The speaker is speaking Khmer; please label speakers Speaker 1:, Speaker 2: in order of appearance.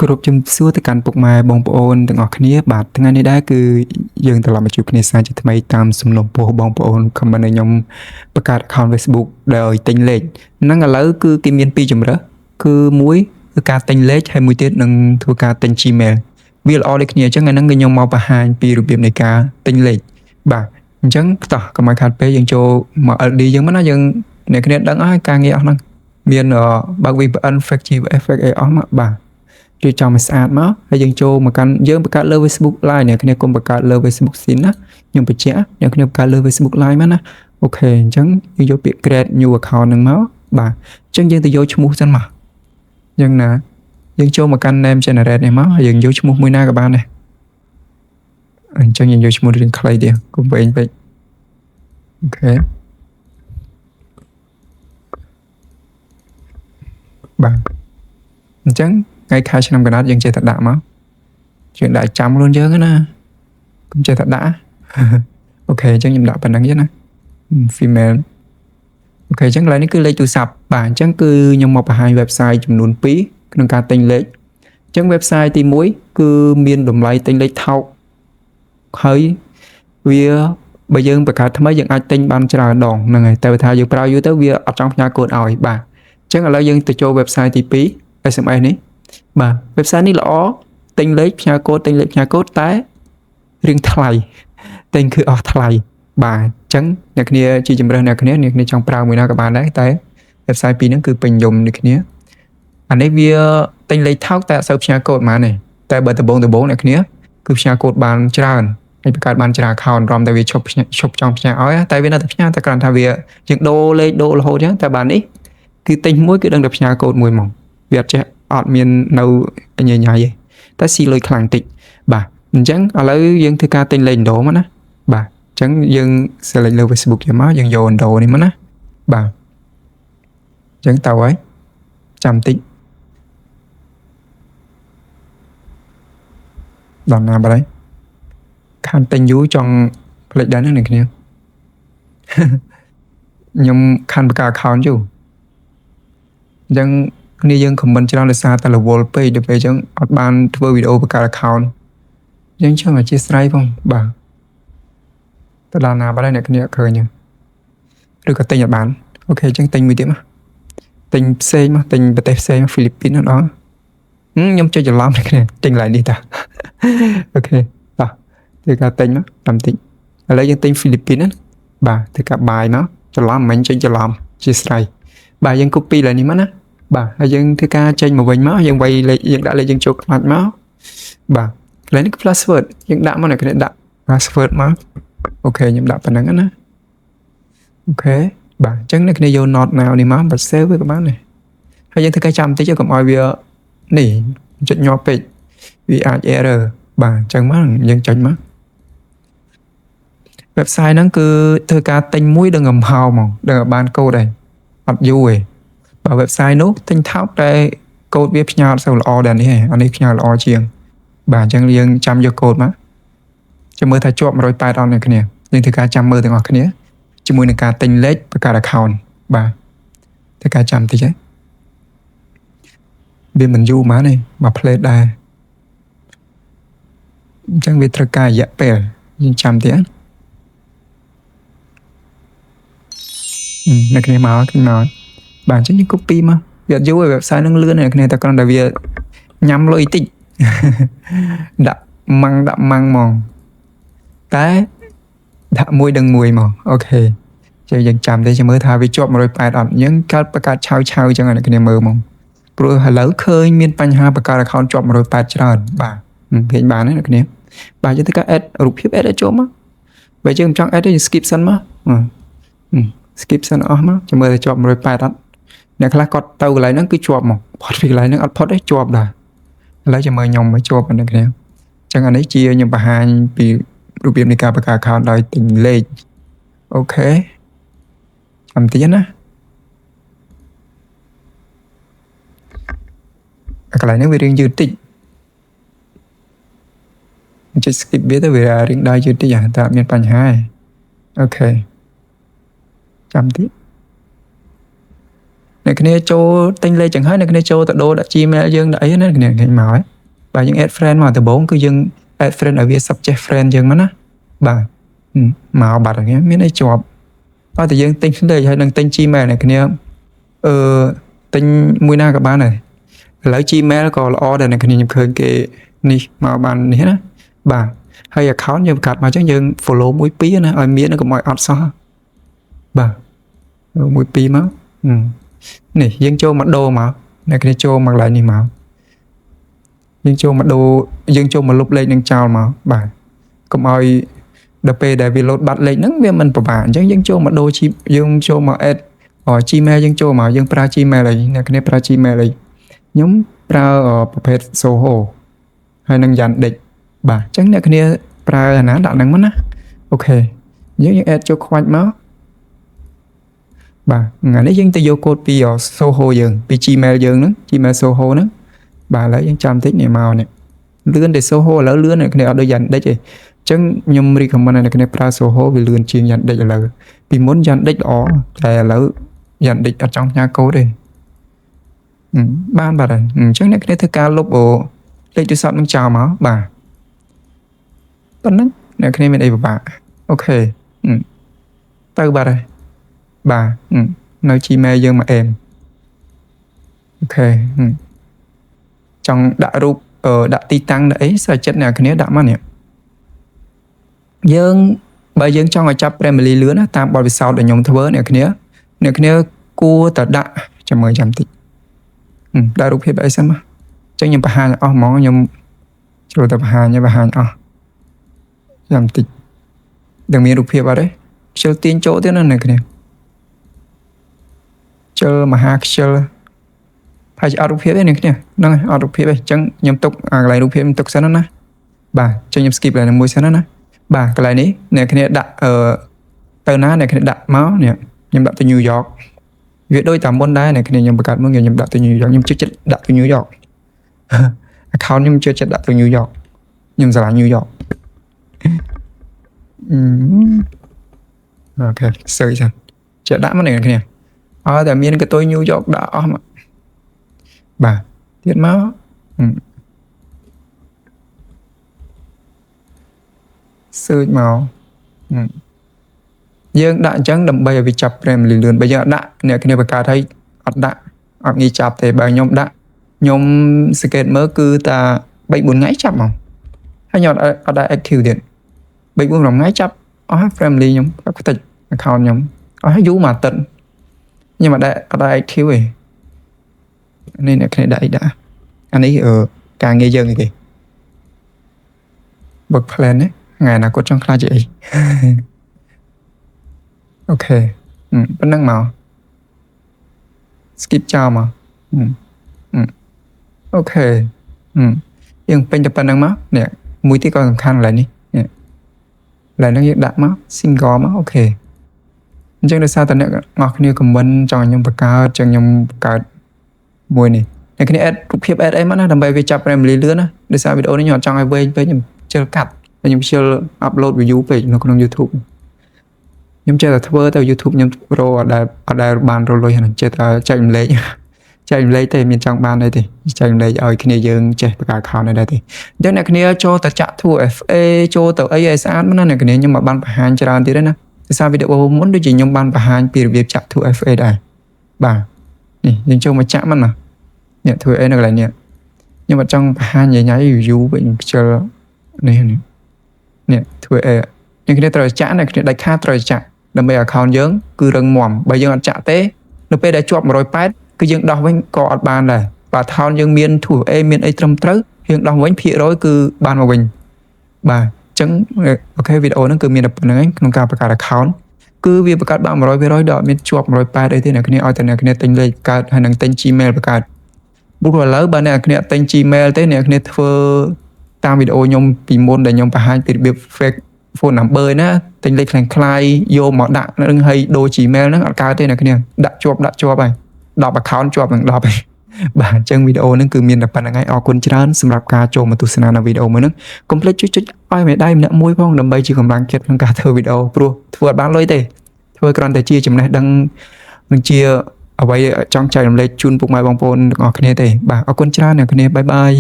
Speaker 1: គ្រប់ជំសួរទៅកាន់ពុកម៉ែបងប្អូនទាំងអស់គ្នាបាទថ្ងៃនេះដែរគឺយើងត្រឡប់មកជួបគ្នាសាជាថ្មីតាមសំណុំពរបងប្អូនខមមិនឲ្យខ្ញុំបង្កើត account Facebook ដែលឲ្យទិញលេខហ្នឹងឥឡូវគឺគេមានពីរជម្រើសគឺមួយគឺការទិញលេខហើយមួយទៀតនឹងធ្វើការទិញ Gmail វាល្អដូចគ្នាអញ្ចឹងហ្នឹងគឺខ្ញុំមកបង្ហាញពីរបៀបនៃការទិញលេខបាទអញ្ចឹងតោះកុំឲ្យខាតពេលយើងចូលមក LD យើងមកណាយើងអ្នកគ្នាដឹងហើយការងារអស់ហ្នឹងមានបើក VPN fake GFX អីអស់មកបាទរៀបចំឲ្យស្អាតមកហើយយើងចូលមកកាន់យើងបង្កើតលើ Facebook Live អ្នកគ្នាកុំបង្កើតលើ Facebook Scene ណាខ្ញុំបញ្ជាក់អ្នកគ្នាបង្កើតលើ Facebook Live មកណាអូខេអញ្ចឹងយើងយកពាក្យ create new account ហ្នឹងមកបាទអញ្ចឹងយើងទៅយកឈ្មោះសិនមកយ៉ាងណាយើងចូលមកកាន់ name generate នេះមកហើយយើងយកឈ្មោះមួយណាក៏បានដែរអញ្ចឹងយើងយកឈ្មោះរៀងខ្លីទៀតកុំវែងពេកអូខេបាទអញ្ចឹងថ្ងៃខែឆ្នាំកណ្ដាលយើងចេះតែដាក់មកយើងដាក់ចាំខ្លួនយើងណាកុំចេះតែដាក់អូខេអញ្ចឹងខ្ញុំដាក់ប៉ុណ្្នឹងទេណា female អូខេអញ្ចឹងកន្លែងនេះគឺលេខទូរស័ព្ទបាទអញ្ចឹងគឺខ្ញុំមកបង្ហាញ website ចំនួន2ក្នុងការទិញលេខអញ្ចឹង website ទី1គឺមានតម្លៃទិញលេខថោកហើយវាបើយើងបង្កើតថ្មីយើងអាចទិញបានច្រើនដងហ្នឹងហើយតែថាយើងប្រើយូរទៅវាអត់ចង់ផ្ញើកូដឲ្យបាទអញ្ចឹងឥឡូវយើងទៅចូល website ទី2 SMS នេះបាទ website នេះល្អទិញលេខផ្ញើកូដទិញលេខផ្ញើកូដតែរៀងថ្លៃទិញគឺអស់ថ្លៃបាទអញ្ចឹងអ្នកគ្នាជាជំរើសអ្នកគ្នាចង់ប្រើមួយណាក៏បានដែរតែ website ពីរហ្នឹងគឺពេញនិយមដូចគ្នាអានេះវាទិញលេខថោកតែអត់សូវផ្ញើកូដបានទេតែបើដំបូងអ្នកគ្នាគឺផ្ញើកូដបានច្រើនហើយបង្កើតបានច្រើន account រំតែវាឈប់ចង់ផ្ញើឲ្យតែវានៅតែផ្ញើតែគ្រាន់ថាវាយើងដូរលេខដូររហូតអញ្ចឹងតែបាននេះគឺទិញមួយគឺដឹងតែផ្ញើកូដមួយហ្មងវាអត់ចេះអត់មាននៅញញទេតែស៊ីលុយខ្លាំងតិចបាទអញ្ចឹងឥឡូវយើងធ្វើការទិញលេខដូរមកណាបាទអញ្ចឹងយើង select លើ Facebook យើងមកយើងយក ដូរនេះមកណាបាទអញ្ចឹងទៅហើយចាំតិចដល់ណាបាត់ហើយខានទិញយូរចង់ផ្លេចដែរណាអ្នកគ្នាខ្ញុំខានបង្កើត account យូរអញ្ចឹងគ្នាយើង comment ច្រើនដោយសារតែរវល់ពេកដល់ពេលអញ្ចឹងអត់បានធ្វើវីដេអូបង្កើត account អញ្ចឹងអធិស្ឋានផងបាទទៅដល់ណាបាត់ហើយអ្នកគ្នាឃើញឬក៏ទិញអត់បានអូខេអញ្ចឹងទិញមួយទៀតមកទិញផ្សេងមកទិញប្រទេសផ្សេងហ្វីលីពីនហ្នឹងដល់ខ្ញុំចុចច្រឡំអ្នកគ្នាទិញកន្លែងនេះតាអូខេតោះធ្វើការទិញមកតាមតិចឥឡូវយើងទិញហ្វីលីពីនណាបាទធ្វើការបាយមកច្រឡំមិនចេញច្រឡំជាស្រ័យបាទយើង copy ឡើងនេះមកណាបាទហើយយើងធ្វើការចេញមកវិញមកយើងវាយលេខយើងដាក់លេខយើងចូលខ្លាច់មកបាទកន្លែងនេះគឺ password យើងដាក់មកអ្នកគ្នាដាក់ password មកអូខេខ្ញុំដាក់ប៉ុណ្ណឹងណាអូខេបាទអញ្ចឹងអ្នកគ្នាយក not now នេះមកបាត់ save វាក៏បានដែរហើយយើងធ្វើការចាំបន្តិចកុំឲ្យវានេះចុចញាប់ពេកវាអាច error បាទអញ្ចឹងមកយើងចុចមក website ហ្នឹងគឺធ្វើការទិញមួយដល់កំហោហ្មងដល់បានកូដដែរអត់យូរទេបើ website នោះទិញថោកតែកូដវាផ្ញើអត់សូវល្អដែរនេះអានេះផ្ញើល្អជាងបាទអញ្ចឹងយើងចាំយកកូដមកចាំមើលថាជាប់180អត់អ្នកគ្នាយើងធ្វើការចាំមើលទាំងអស់គ្នាជាមួយនឹងការទិញលេខបង្កើត account បាទធ្វើការចាំតិចវាមិនយូរម៉ានទេមក plate ដែរអញ្ចឹងវាត្រូវការរយៈពេលយើងចាំទៀតអ្នកគ្នាមកឃើញមកបាទអញ្ចឹងយើង copy មកវាអត់យូរទេ website ហ្នឹងលឿនអ្នកគ្នាតែគ្រាន់តែវាញ៉ាំលុយតិចដាក់ម៉ាំងហ្មងតែដាក់មួយដឹងមួយមកអូខេចេះយើងចាំទេចាំមើលថាវាជាប់180អត់យើងកើតបង្កើតឆៅអញ្ចឹងអ្នកគ្នាមើលហ្មងព្រោះឥឡូវឃើញមានបញ្ហាបង្កើត account ជាប់180ច្រើនបាទឃើញបានទេអ្នកគ្នាបាទយើងធ្វើការ add រូបភាព add ឲ្យចូលមកបើយើងមិនចង់ add ទេយើង skip សិនមក skip សិនអស់មកចាំមើលថាជាប់180អត់អ្នកខ្លះគាត់ទៅកន្លែងហ្នឹងគឺជាប់មកផុតពីកន្លែងហ្នឹងអត់ផុតទេជាប់ដែរឥឡូវចាំមើលខ្ញុំមកជាប់ហ្នឹងគ្នាអញ្ចឹងអានេះជាខ្ញុំបង្ហាញពីរបៀបនៃការបង្កើត account ដោយទិញលេខអូខេចាំតិចណាកន្លែងហ្នឹងវារៀងយឺតតិចអញ្ចឹង skip វាទៅវារៀងដើរយឺតតិចតែអត់មានបញ្ហាទេអូខេចាំតិច អ្នកគ្នាចូលទិញលេខចឹងហើយអ្នកគ្នាចូលទៅដូរដាក់ Gmail យើងដាក់អីណាអ្នកគ្នាមកហើយបាទយើង add friend មកដំបូងគឺយើង add friend ឲ្យវា subject friend យើងមកណាបាទមកបាត់ហ្នឹងមានអីជាប់អត់តែយើងទិញលេខហើយនឹងទិញ Gmail អ្នកគ្នាទិញមួយណាក៏បានដែរឥឡូវ Gmail ក៏ល្អដែរអ្នកគ្នាខ្ញុំឃើញគេនេះមកបាននេះណាបាទហើយ account យើងបង្កើតមកអញ្ចឹងយើង follow 1 2ណាឲ្យមានកុំឲ្យអត់សោះបាទ1 2មកនេះយើងចូលមកដូរមកអ្នកគ្នាចូលមកកន្លែងនេះមកយើងចូលមកដូរយើងចូលមកលុបលេខនឹងចោលមកបាទកុំឲ្យដល់ពេលដែលវា load បាត់លេខហ្នឹងវាមិនពិបាកអញ្ចឹងយើងចូលមកដូរយើងចូលមក add Gmail យើងចូលមកយើងប្រើ Gmail អីអ្នកគ្នាប្រើ Gmail អីខ្ញុំប្រើប្រភេទ Soho ហើយនឹង Yandex បាទអញ្ចឹងអ្នកគ្នាប្រើអាណាដាក់ហ្នឹងមកណាអូខេយើង add ចូលខ្វាច់មកបាទថ្ងៃនេះយើងទៅយកកូដពី Soho យើងពី Gmail យើងហ្នឹង Gmail Soho ហ្នឹងបាទឥឡូវយើងចាំតិចនេះមកនេះលឿនតែ Soho ឥឡូវលឿនអ្នកគ្នាអត់ដូច Yandex ទេអញ្ចឹងខ្ញុំ recommend ឲ្យអ្នកគ្នាប្រើ Soho វាលឿនជាង Yandex ឥឡូវពីមុន Yandex ល្អតែឥឡូវ Yandex អត់ចង់ផ្ញើកូដទេបានបាទហើយអញ្ចឹងអ្នកគ្នាធ្វើការលុបលេខទូរស័ព្ទនឹងចោលមកបាទប៉ុណ្ណឹងអ្នកគ្នាមានអីពិបាកអូខេទៅបាទហើយបាទនៅ Gmail យើងមកអេមអូខេចង់ដាក់រូបដាក់ទីតាំងដាក់អីស្រេចចិត្តអ្នកគ្នាដាក់មកនេះយើងបើយើងចង់ឲ្យចាប់ Family លឿនណាតាមបទពិសោធន៍ដែលខ្ញុំធ្វើអ្នកគ្នាគួរតែដាក់ចាំមើលចាំតិចដាក់រូបភាពអីសិនមកអញ្ចឹងខ្ញុំបង្ហាញអស់ហ្មងខ្ញុំចូលទៅបង្ហាញអស់ចាំតិចដឹងមានរូបភាពអត់ទេខ្ជិលទាញចូលទៀតណាអ្នកគ្នាខ្ជិលមហាខ្ជិលហើយអត់រូបភាពទេអ្នកគ្នាហ្នឹងអត់រូបភាពទេអញ្ចឹងខ្ញុំទុកកន្លែងរូបភាពខ្ញុំទុកសិនណាបាទអញ្ចឹងខ្ញុំ skip កន្លែងមួយសិនណាបាទកន្លែងនេះអ្នកគ្នាដាក់ទៅណាអ្នកគ្នាដាក់មកនេះខ្ញុំដាក់ទៅ New York វាដូចតាមមុនដែរអ្នកគ្នាខ្ញុំបង្កើតមកខ្ញុំដាក់ទៅ New York ខ្ញុំជឿចិត្តដាក់ទៅ New York account ខ្ញុំជឿចិត្តដាក់ទៅ New York ខ្ញុំស្រឡាញ់ New York អូខេសើចសិនចេះដាក់មកអ្នកគ្នាអត់តែមានកតុយ New York ដាក់អស់មកបាទទៀតមកសើចមកយើងដាក់អញ្ចឹងដើម្បីឲ្យវាចាប់ frame លឿនបើយើងអត់ដាក់អ្នកគ្នាបង្កើតឲ្យអត់ដាក់អត់ងាយចាប់ទេបើខ្ញុំដាក់ខ្ញុំសង្កេតមើលគឺតា 3-4 ថ្ងៃចាប់មកហើយខ្ញុំអត់ដាក់ active ទៀត 3-4 ថ្ងៃចាប់អស់ family ខ្ញុំខ្ទេច account ខ្ញុំអស់យូរមួយអាទិត្យខ្ញុំអត់ដាក់ active ទេនេះអ្នកគ្នាដាក់អីដាក់អានេះការងារយើងគេ work plan ណាថ្ងៃអនាគតចង់ខ្លាចជាអីអូខេប៉ុណ្ណឹងមក skip ចោលមកអូខេយើងពេញតែប៉ុណ្ណឹងមកនេះមួយទៀតក៏សំខាន់កន្លែងនេះកន្លែងហ្នឹងយើងដាក់មក single មកអូខេអញ្ចឹងដោយសារតែអ្នកនរគ្នា comment ចង់ឲ្យខ្ញុំបង្កើតចឹងខ្ញុំបង្កើតមួយនេះអ្នកគ្នា add រូបភាព add អីមកណាដើម្បីវាចាប់ family លឿនណាដោយសារវីដេអូនេះខ្ញុំអត់ចង់ឲ្យវែងពេកខ្ញុំជិលកាត់ខ្ញុំជិល upload view ពេកនៅក្នុង YouTube ខ្ញុំចេះតែធ្វើទៅ YouTube ខ្ញុំរកអត់ដែលបានរលុយហ្នឹងចេះតែចែកម្លែកទេមានចង់បានអីទេចែកម្លែកឲ្យគ្នាយើងចេះបង្កើត account ដែរទេអញ្ចឹងអ្នកគ្នាចូលទៅចាក់ 2FA ចូលទៅអីឲ្យស្អាតមកណាអ្នកគ្នាខ្ញុំមកបានបង្ហាញច្រើនទៀតណាដោយសារវីដេអូមុនដូចជាខ្ញុំបានបង្ហាញពីរបៀបចាក់ 2FA ដែរបាទនេះយើងចូលមកចាក់មកណានេះ 2FA នៅកន្លែងនេះខ្ញុំអត់ចង់បង្ហាញញ៉ៃ view វិញខ្ជិលនេះ 2FA អ្នកគ្នាត្រូវចាក់អ្នកគ្នាដាច់ខាតត្រូវចាក់ដើម្បី account យើងគឺរឹងមាំបើយើងអត់ចាក់ទេនៅពេលដែលជាប់ 180 គឺយើងដោះវិញក៏អត់បានដែរបើ account យើងមាន 2FA មានអីត្រឹមត្រូវយើងដោះវិញភាគរយគឺបានមកវិញបាទអញ្ចឹងអូខេវីដេអូហ្នឹងគឺមានតែប៉ុណ្្នឹងឯងក្នុងការបង្កើត account គឺវាបង្កើតបាន 100% ដល់អត់មានជាប់ 180 អីទេអ្នកគ្នាឲ្យតែអ្នកគ្នាទិញលេខបង្កើតហើយនឹងទិញ Gmail បង្កើតព្រោះឥឡូវបើអ្នកគ្នាអត់ទិញ Gmail ទេអ្នកគ្នាធ្វើតាមវីដេអូខ្ញុំពីមុនដែលខ្ញុំបង្ហាញពីរបៀប fake phone number ណាទិញលេខខ្លាំងៗយកមកដាក់នឹងឲ្យដូរ Gmail ហ្នឹងអត់កើតទេអ្នកគ្នាដាក់ជាប់ហើយ10 account ជាប់នឹង10ហើយបាទអញ្ចឹងវីដេអូហ្នឹងគឺមានតែប៉ុណ្្នឹងហើយអរគុណច្រើនសម្រាប់ការចូលមកទស្សនានៅវីដេអូមួយហ្នឹងកុំភ្លេចចុចឲ្យមេដៃម្នាក់មួយផងដើម្បីជាកម្លាំងចិត្តក្នុងការធ្វើវីដេអូព្រោះធ្វើអត់បានលុយទេធ្វើគ្រាន់តែជាចំណេះដឹងនិងជា អ្វីចង់ចែករំលែកជូនពុកម៉ែបងប្អូនទាំងអស់គ្នាទេបាទអរគុណច្រើនអ្នកគ្នាបាយបាយ